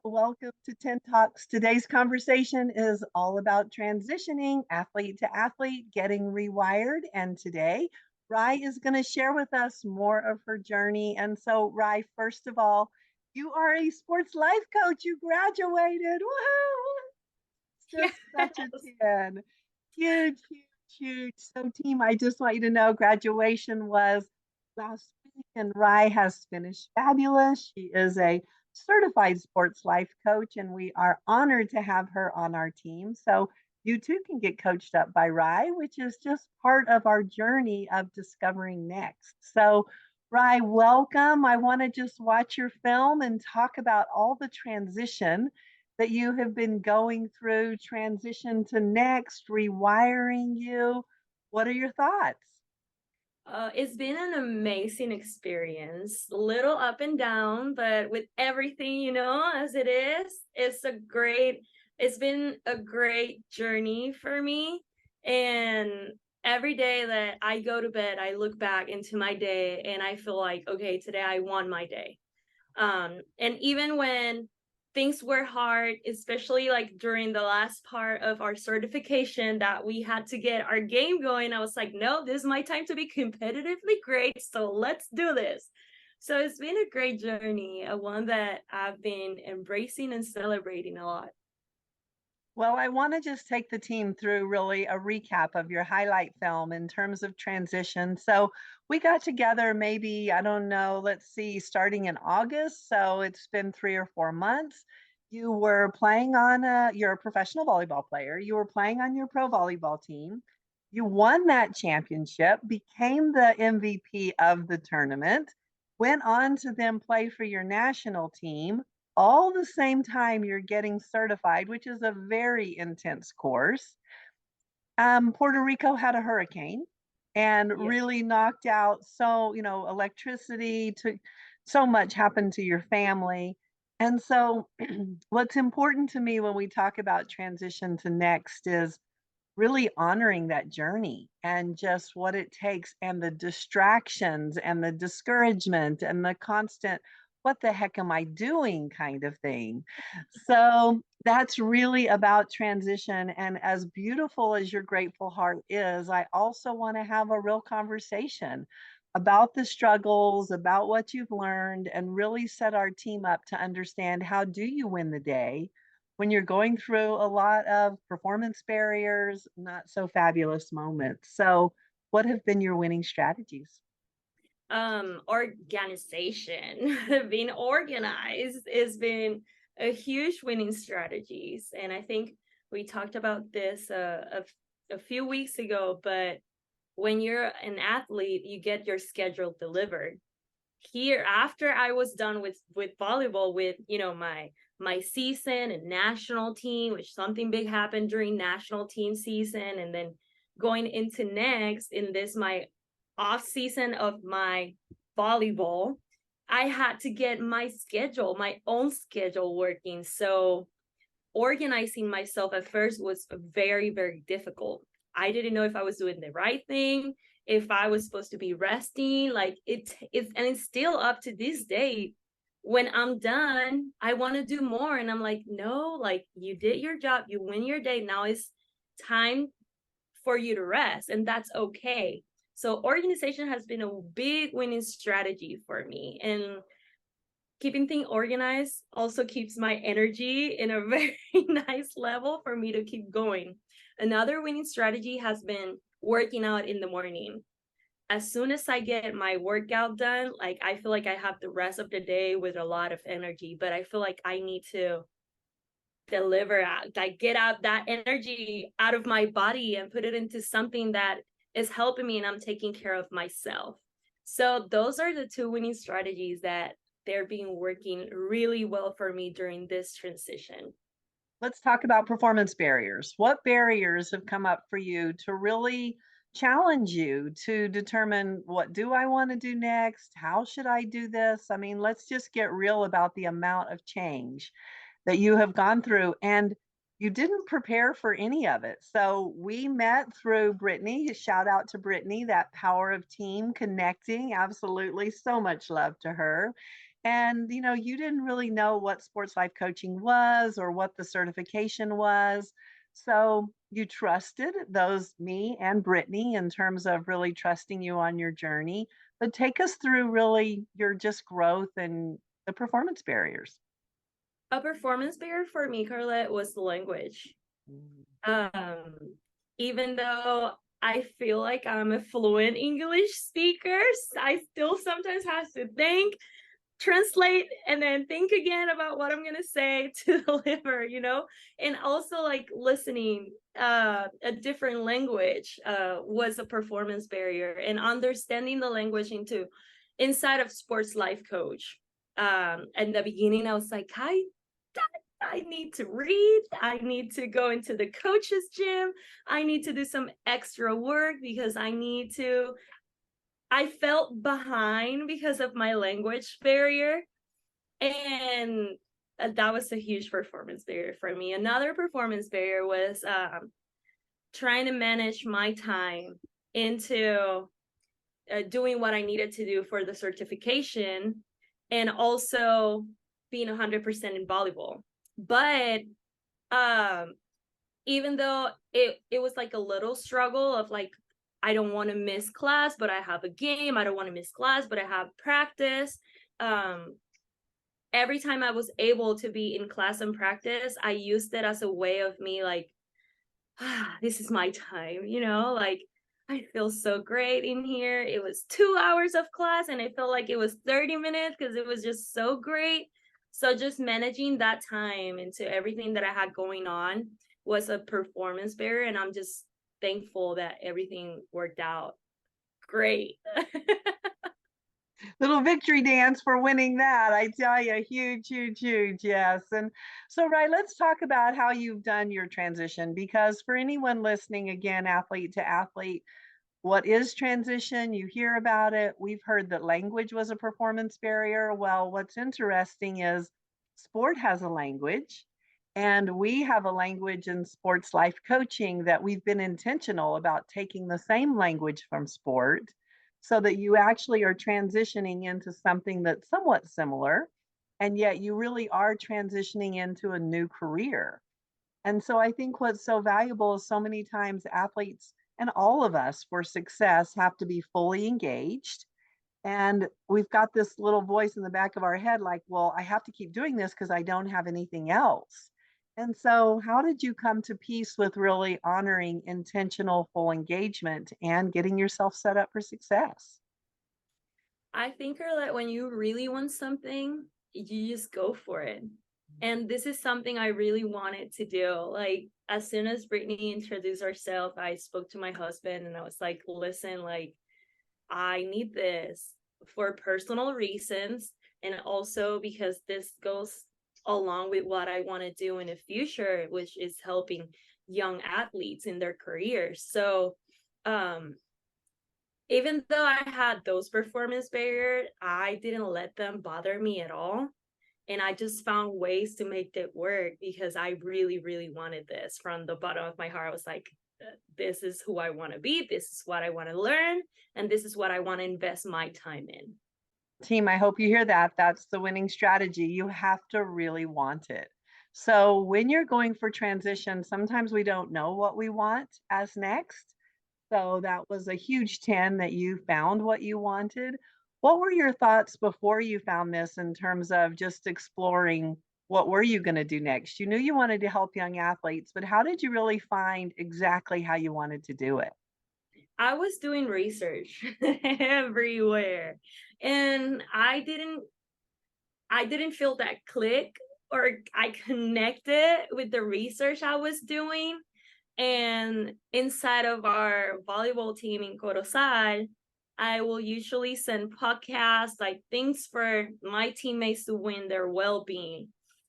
Welcome to 10 Talks. Today's conversation is all about transitioning athlete to athlete, getting rewired. And today, Rai is going to share with us more of her journey. And so, Rai, first of all, you are a sports life coach. You graduated. Woohoo! Yes. Just such a 10. Huge, huge, huge. So, team, I just want you to know graduation was last week, and Rai has finished fabulous. She is a certified sports life coach, and we are honored to have her on our team. So, you too can get coached up by Rai, which is just part of our journey of discovering next. So, Rai, welcome. I want to just watch your film and talk about all the transition that you have been going through, transition to next, rewiring you. What are your thoughts? It's been an amazing experience, a little up and down, but with everything, as it is, it's been a great journey for me. And every day that I go to bed, I look back into my day and I feel like, okay, today I won my day. And even when things were hard, especially like during the last part of our certification that we had to get our game going, I was like, no, this is my time to be competitively great. So let's do this. So it's been a great journey, one that I've been embracing and celebrating a lot. Well, I want to just take the team through really a recap of your highlight film in terms of transition. So we got together maybe, I don't know, let's see, starting in August. So it's been 3 or 4 months. You were playing on you're a professional volleyball player. You were playing on your pro volleyball team. You won that championship, became the MVP of the tournament, went on to then play for your national team all the same time you're getting certified, which is a very intense course. Puerto Rico had a hurricane and Yeah. really knocked out electricity to so much happened to your family. And so what's important to me when we talk about transition to next is really honoring that journey and just what it takes and the distractions and the discouragement and the constant what the heck am I doing kind of thing. So that's really about transition. And as beautiful as your grateful heart is, I also want to have a real conversation about the struggles, about what you've learned, and really set our team up to understand how do you win the day when you're going through a lot of performance barriers, not so fabulous moments. So, what have been your winning strategies? Organization. Being organized has been a huge winning strategies, and I think we talked about this a few weeks ago. But when you're an athlete, you get your schedule delivered. Here, after I was done with volleyball, with my season and national team, which something big happened during national team season, and then going into next in this my off season of my volleyball, I had to get my own schedule working. So organizing myself at first was very, very difficult. I didn't know if I was doing the right thing, if I was supposed to be resting. Like it's still up to this day. When I'm done, I want to do more. And I'm like, no, like you did your job, you win your day. Now it's time for you to rest, and that's okay. So organization has been a big winning strategy for me. And keeping things organized also keeps my energy in a very nice level for me to keep going. Another winning strategy has been working out in the morning. As soon as I get my workout done, like I feel like I have the rest of the day with a lot of energy, but I feel like I need to deliver out, like get out that energy out of my body and put it into something that is helping me and I'm taking care of myself. So those are the two winning strategies that they're being working really well for me during this transition. Let's talk about performance barriers. What barriers have come up for you to really challenge you to determine what do I want to do next? How should I do this? I mean, let's just get real about the amount of change that you have gone through. And you didn't prepare for any of it. So we met through Brittany. Shout out to Brittany, that power of team connecting. Absolutely. So much love to her. And, you didn't really know what sports life coaching was or what the certification was. So you trusted me and Brittany in terms of really trusting you on your journey. But take us through really your just growth and the performance barriers. A performance barrier for me, Carlette, was the language. Mm. Um, Even though I feel like I'm a fluent English speaker, I still sometimes have to think, translate, and then think again about what I'm gonna say to deliver, and also like listening a different language was a performance barrier, and understanding the language inside of sports life coach. In the beginning I was like, I need to read. I need to go into the coach's gym. I need to do some extra work because I felt behind because of my language barrier. And that was a huge performance barrier for me. Another performance barrier was trying to manage my time into doing what I needed to do for the certification, and also being 100% in volleyball. But um even though it was like a little struggle of like, I don't want to miss class but I have a game, I don't want to miss class but I have practice. Every time I was able to be in class and practice, I used it as a way of me like, this is my time, like, I feel so great in here. It was 2 hours of class and I felt like it was 30 minutes because it was just so great. So just managing that time into everything that I had going on was a performance barrier, and I'm just thankful that everything worked out great. Little victory dance for winning that. I tell you, huge, huge, huge. Yes. And so, right, let's talk about how you've done your transition because for anyone listening, again, athlete to athlete, what is transition? You hear about it. We've heard that language was a performance barrier. Well, what's interesting is sport has a language, and we have a language in sports life coaching that we've been intentional about taking the same language from sport so that you actually are transitioning into something that's somewhat similar, and yet you really are transitioning into a new career. And so I think what's so valuable is so many times athletes and all of us for success have to be fully engaged. And we've got this little voice in the back of our head like, well, I have to keep doing this because I don't have anything else. And so, how did you come to peace with really honoring intentional full engagement and getting yourself set up for success? I think that when you really want something, you just go for it. And this is something I really wanted to do. Like, as soon as Brittany introduced herself, I spoke to my husband and I was like, listen, like, I need this for personal reasons. And also because this goes along with what I want to do in the future, which is helping young athletes in their careers. So, um, even though I had those performance barriers, I didn't let them bother me at all. And I just found ways to make it work because I really, really wanted this from the bottom of my heart. I was like, this is who I want to be. This is what I want to learn. And this is what I want to invest my time in. Team, I hope you hear that. That's the winning strategy. You have to really want it. So, when you're going for transition, sometimes we don't know what we want as next. So that was a huge 10 that you found what you wanted. What were your thoughts before you found this in terms of just exploring what were you going to do next? You knew you wanted to help young athletes, but how did you really find exactly how you wanted to do it? I was doing research everywhere, and I didn't feel that click, or I connected with the research I was doing. And inside of our volleyball team in Corozal, I will usually send podcasts, like things for my teammates to win their well-being.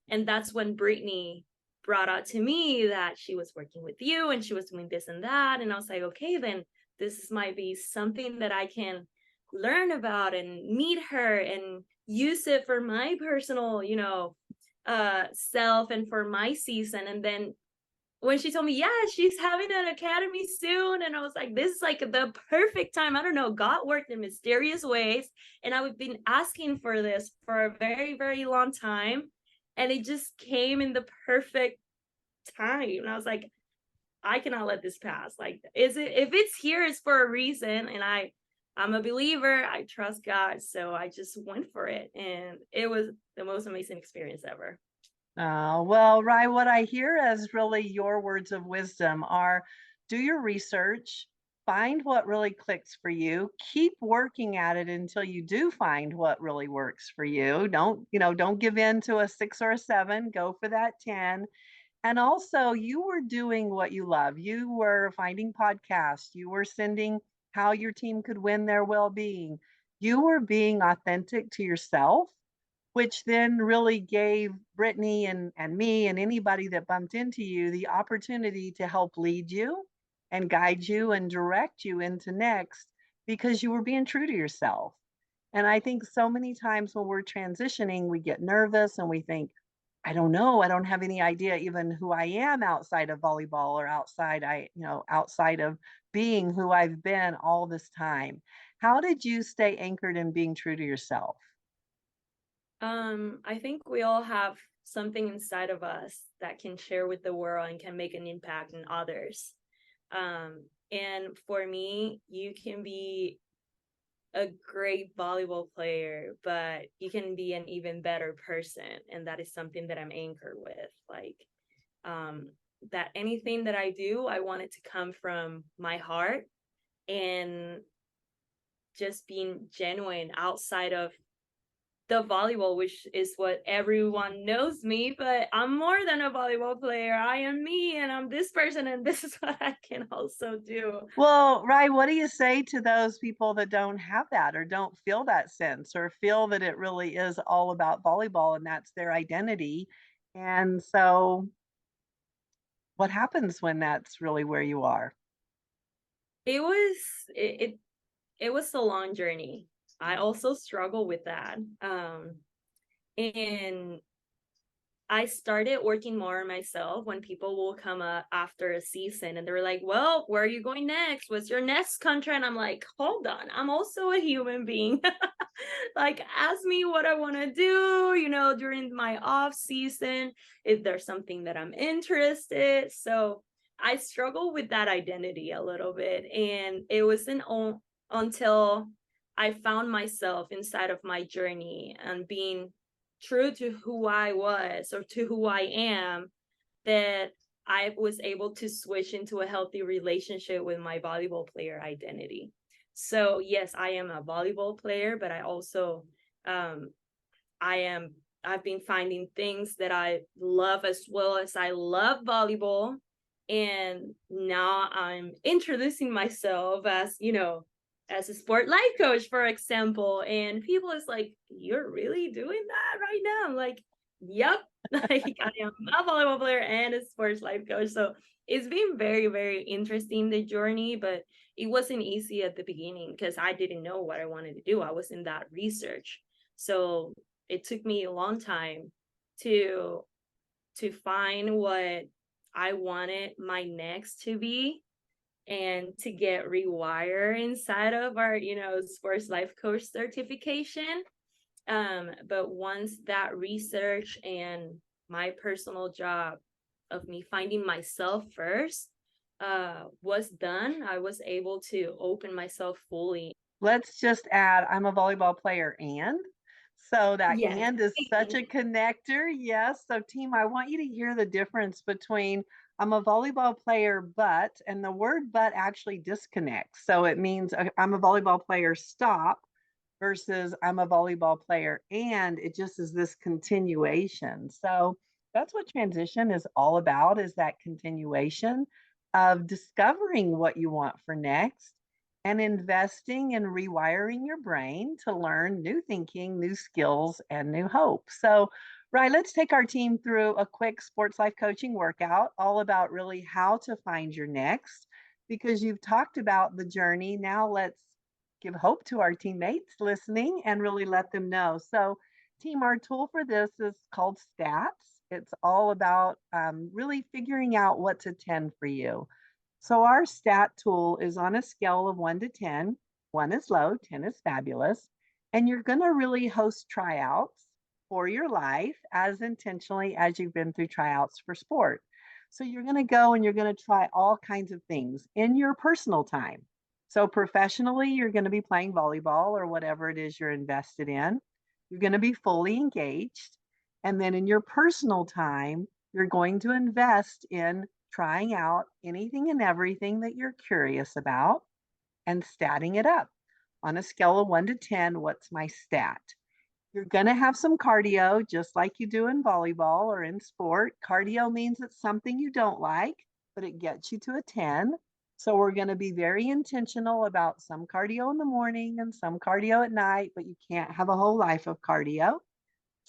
And that's when Brittany brought out to me that she was working with you and she was doing this and that. And I was like, okay, then this might be something that I can learn about and meet her and use it for my personal, self and for my season. And then when she told me, yeah, she's having an academy soon. And I was like, this is like the perfect time. I don't know. God worked in mysterious ways. And I've been asking for this for a very, very long time. And it just came in the perfect time. And I was like, I cannot let this pass. Like, is it, if it's here, it's for a reason. And I'm a believer. I trust God. So I just went for it. And it was the most amazing experience ever. Well, Rye, what I hear as really your words of wisdom are do your research, find what really clicks for you, keep working at it until you do find what really works for you. Don't give in to a 6 or a 7, go for that 10. And also, you were doing what you love. You were finding podcasts, you were sending how your team could win their well-being. You were being authentic to yourself, which then really gave Brittany and me and anybody that bumped into you the opportunity to help lead you and guide you and direct you into next because you were being true to yourself. And I think so many times when we're transitioning, we get nervous and we think, I don't know, I don't have any idea even who I am outside of volleyball or outside of being who I've been all this time. How did you stay anchored in being true to yourself? I think we all have something inside of us that can share with the world and can make an impact in others. And for me, you can be a great volleyball player, but you can be an even better person. And that is something that I'm anchored with. Like, um, that anything that I do, I want it to come from my heart and just being genuine outside of the volleyball, which is what everyone knows me, but I'm more than a volleyball player. I am me and I'm this person, and this is what I can also do. Well, Rai, what do you say to those people that don't have that or don't feel that sense or feel that it really is all about volleyball and that's their identity? And so, what happens when that's really where you are? It was it was a long journey. I also struggle with that. And I started working more on myself when people will come up after a season and they're like, well, where are you going next? What's your next contract? And I'm like, hold on, I'm also a human being. Like, ask me what I want to do, during my off season, if there's something that I'm interested. So I struggle with that identity a little bit. And it wasn't until I found myself inside of my journey and being true to who I was or to who I am, that I was able to switch into a healthy relationship with my volleyball player identity. So yes, I am a volleyball player, but I also um I am I've been finding things that I love as well as I love volleyball. And now I'm introducing myself as, as a sport life coach, for example. And people is like, you're really doing that right now? I'm like, yep. Like, I am a volleyball player and a sports life coach. So it's been very, very interesting, the journey, but it wasn't easy at the beginning because I didn't know what I wanted to do. I was in that research. So it took me a long time to find what I wanted my next to be and to get rewired inside of our, sports life coach certification. But once that research and my personal job of me finding myself first was done, I was able to open myself fully. Let's just add, I'm a volleyball player and so that Yes. and is such a connector. Yes. So team, I want you to hear the difference between I'm a volleyball player, but, and the word but actually disconnects. So it means I'm a volleyball player, stop, versus I'm a volleyball player and it just is this continuation. So that's what transition is all about, is that continuation of discovering what you want for next and investing in rewiring your brain to learn new thinking, new skills, and new hope. So, right, let's take our team through a quick sports life coaching workout, all about really how to find your next, because you've talked about the journey. Now let's give hope to our teammates listening and really let them know. So, team, our tool for this is called stats. It's all about really figuring out what's a 10 for you. So our stat tool is on a scale of 1 to 10. 1 is low, 10 is fabulous. And you're going to really host tryouts for your life as intentionally as you've been through tryouts for sport. So you're going to go and you're going to try all kinds of things in your personal time. So professionally, you're going to be playing volleyball or whatever it is you're invested in. You're going to be fully engaged. And then in your personal time, you're going to invest in trying out anything and everything that you're curious about and statting it up. On a scale of 1 to 10, what's my stat? You're going to have some cardio, just like you do in volleyball or in sport. Cardio means it's something you don't like, but it gets you to a 10. So we're going to be very intentional about some cardio in the morning and some cardio at night, but you can't have a whole life of cardio,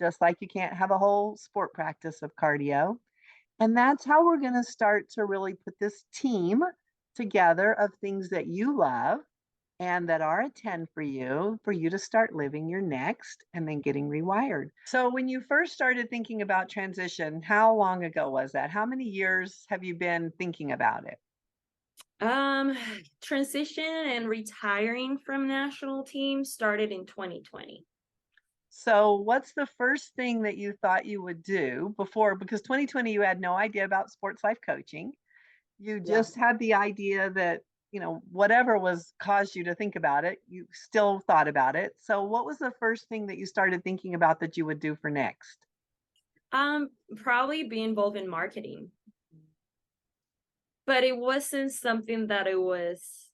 just like you can't have a whole sport practice of cardio. And that's how we're going to start to really put this team together of things that you love and that are a 10 for you to start living your next and then getting rewired. So, when you first started thinking about transition, how long ago was that? How many years have you been thinking about it? Um, Transition and retiring from national team started in 2020. So, what's the first thing that you thought you would do before? Because 2020, you had no idea about sports life coaching. You Yeah. just had the idea that, whatever was caused you to think about it, you still thought about it. So what was the first thing that you started thinking about that you would do for next? Probably be involved in marketing, but it wasn't something that it was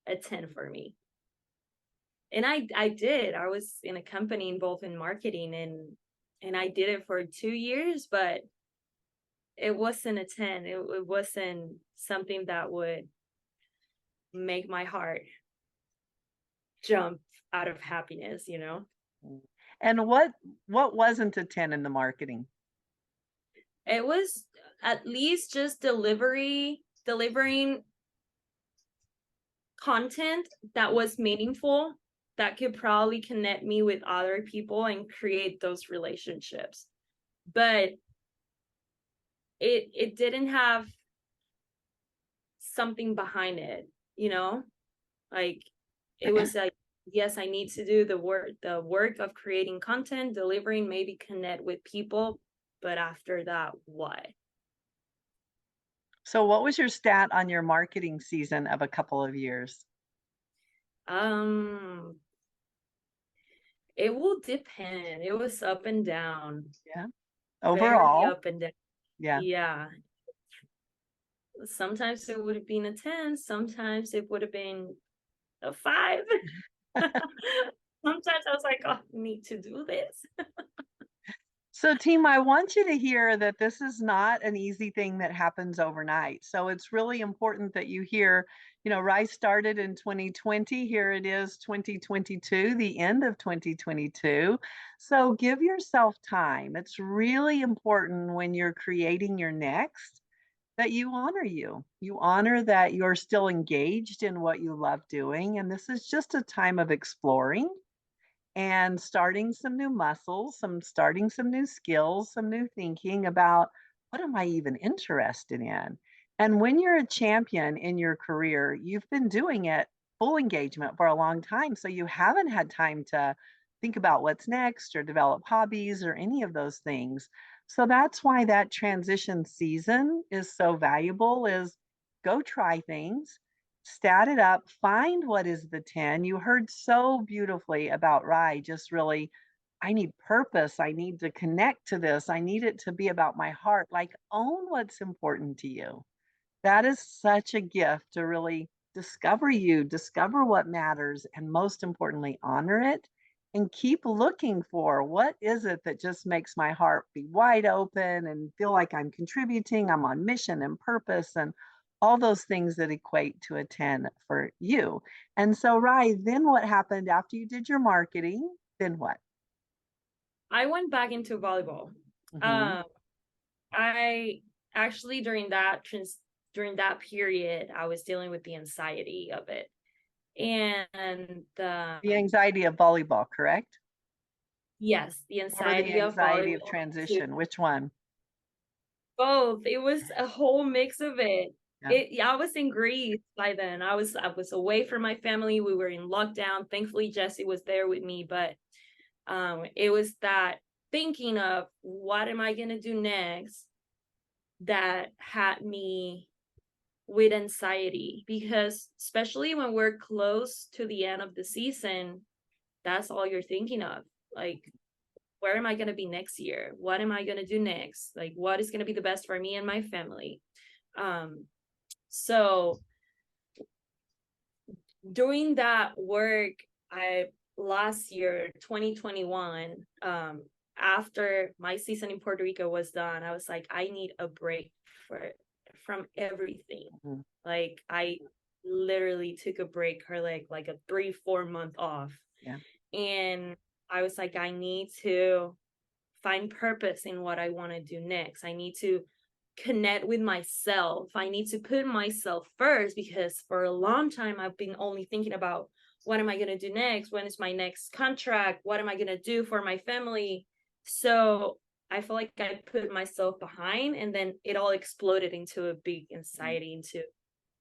a 10 for me. And I was in a company involved in marketing, and I did it for 2 years, but it wasn't a 10. It wasn't something that would make my heart jump out of happiness, you know? And what wasn't a 10 in the marketing? It was at least just delivering content that was meaningful, that could probably connect me with other people and create those relationships. But it didn't have something behind it, you know? Like, it was like, yes, I need to do the work of creating content, delivering, maybe connect with people, but after that, what? So what was your stat on your marketing season of a couple of years? Um, it will depend. It was up and down, Yeah. very Overall, up and down. yeah. Yeah. Sometimes it would have been a 10, sometimes it would have been a 5. Sometimes I was like, oh, I need to do this. So, team, I want you to hear that this is not an easy thing that happens overnight. So, it's really important that you hear, Rice started in 2020. Here it is, 2022, the end of 2022. So, give yourself time. It's really important when you're creating your next that you honor you. You honor that you're still engaged in what you love doing. And this is just a time of exploring and starting some new muscles, starting some new skills, some new thinking about what am I even interested in? And when you're a champion in your career, you've been doing it full engagement for a long time. So you haven't had time to think about what's next or develop hobbies or any of those things. So that's why that transition season is so valuable is go try things, stat it up, find what is the 10. You heard so beautifully about Rye, just really, I need purpose. I need to connect to this. I need it to be about my heart. Like, own what's important to you. That is such a gift to really discover you, discover what matters, and most importantly, honor it and keep looking for what is it that just makes my heart be wide open and feel like I'm contributing, I'm on mission and purpose, and all those things that equate to a 10 for you. And so, Rai, then what happened after you did your marketing? Then what? I went back into volleyball. Hmm. Um, I actually during that period, I was dealing with the anxiety of it, and The anxiety of volleyball, correct? yes, the Or the anxiety of anxiety of volleyball too. transition? Which one? Both. It was a whole mix of it. Yeah. Yeah, I was in Greece by then. I was away from my family. We were in lockdown. Thankfully, Jesse was there with me, but it was that thinking of what am I gonna do next that had me with anxiety, because especially when we're close to the end of the season, that's all you're thinking of. Like, where am I going to be next year? What am I going to do next? Like, what is going to be the best for me and my family? Um, so doing that work, I last year, 2021, after my season in Puerto Rico was done, I was like, I need a break for from everything. Mhm. Like, I literally took a break, her like a 3-4 month off. Yeah. And I was like, I need to find purpose in what I want to do next. I need to connect with myself. I need to put myself first, because for a long time I've been only thinking about what am I going to do next? When is my next contract? What am I going to do for my family? So I feel like I put myself behind, and then it all exploded into a big Mm. anxiety into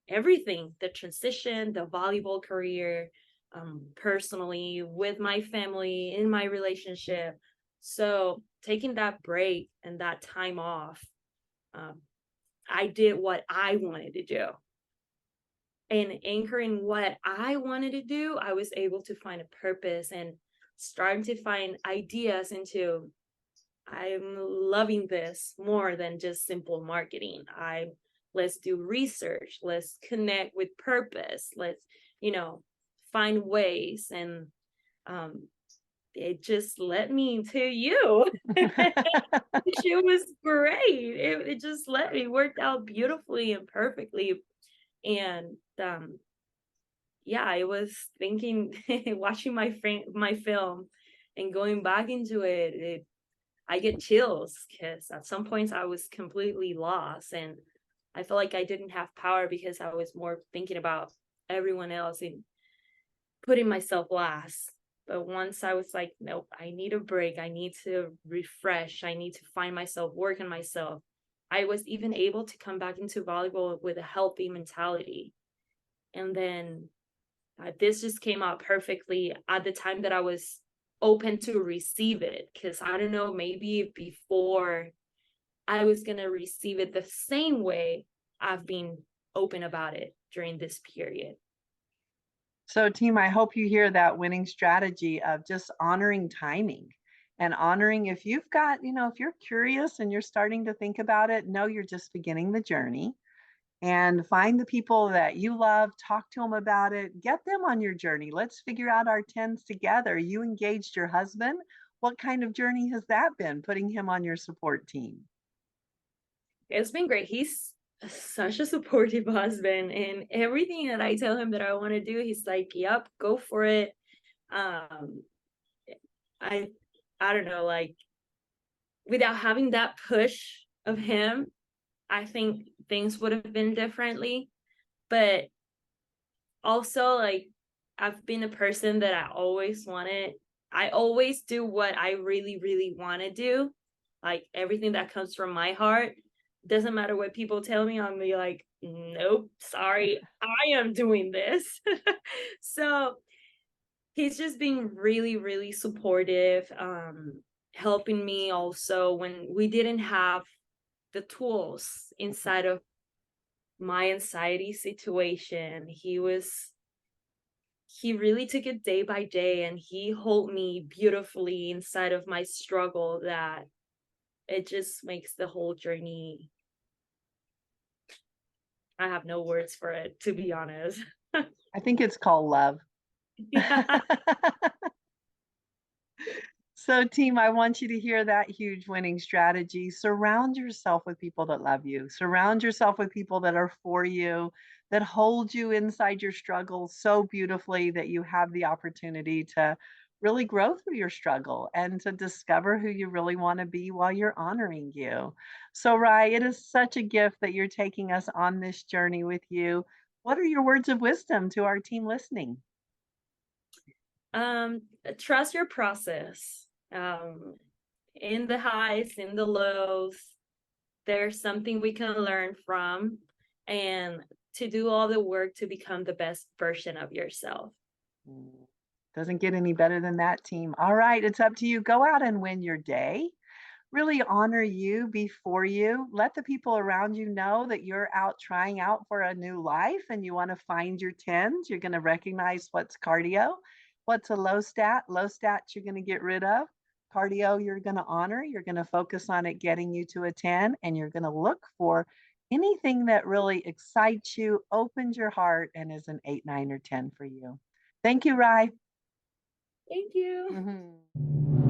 everything, the transition, the volleyball career, personally, with my family, in my relationship. So taking that break and that time off, um, I did what I wanted to do. And anchoring what I wanted to do, I was able to find a purpose and starting to find ideas into, I'm loving this more than just simple marketing. Let's do research, let's connect with purpose, let's, you know, find ways. And um it just led me to you. She was great. It just led me, worked out beautifully and perfectly. And yeah, I was thinking, watching my film and going back into it, I get chills, because at some points I was completely lost, and I felt like I didn't have power because I was more thinking about everyone else and putting myself last. But once I was like, nope, I need a break. I need to refresh. I need to find myself, work on myself. I was even able to come back into volleyball with a healthy mentality. And then this just came out perfectly at the time that I was open to receive it. Because I don't know, maybe before I was going to receive it the same way, I've been open about it during this period. So, team, I hope you hear that winning strategy of just honoring timing and honoring if you've got, if you're curious and you're starting to think about it, know you're just beginning the journey and find the people that you love, talk to them about it, get them on your journey. Let's figure out our tens together. You engaged your husband. What kind of journey has that been, putting him on your support team? It's been great. He's such a supportive husband, and everything that I tell him that I want to do, he's like, "Yep, go for it." Um, I I don't know, like, without having that push of him, I think things would have been differently. But also, like, I've been a person that I always do what I really, really want to do. Like, everything that comes from my heart. Doesn't matter what people tell me, I'm be like, nope, sorry, I am doing this. So he's just been really, really supportive, helping me also when we didn't have the tools inside of my anxiety situation. He really took it day by day, and he held me beautifully inside of my struggle, that it just makes the whole journey, I have no words for it, to be honest. I think it's called love. Yeah. So, team, I want you to hear that huge winning strategy. Surround yourself with people that love you. Surround yourself with people that are for you, that hold you inside your struggle so beautifully that you have the opportunity to really grow through your struggle and to discover who you really want to be while you're honoring you. So, Rye, it is such a gift that you're taking us on this journey with you. What are your words of wisdom to our team listening? Um, Trust your process. In the highs, in the lows, there's something we can learn from, and to do all the work to become the best version of yourself. Mm. Doesn't get any better than that, team. All right, it's up to you. Go out and win your day. Really honor you before you. Let the people around you know that you're out trying out for a new life and you want to find your tens. You're going to recognize what's cardio, what's a low stat. Low stats you're going to get rid of. Cardio you're going to honor. You're going to focus on it getting you to a 10, and you're going to look for anything that really excites you, opens your heart, and is an 8, 9, or 10 for you. Thank you, Rye. Thank you. Mhm.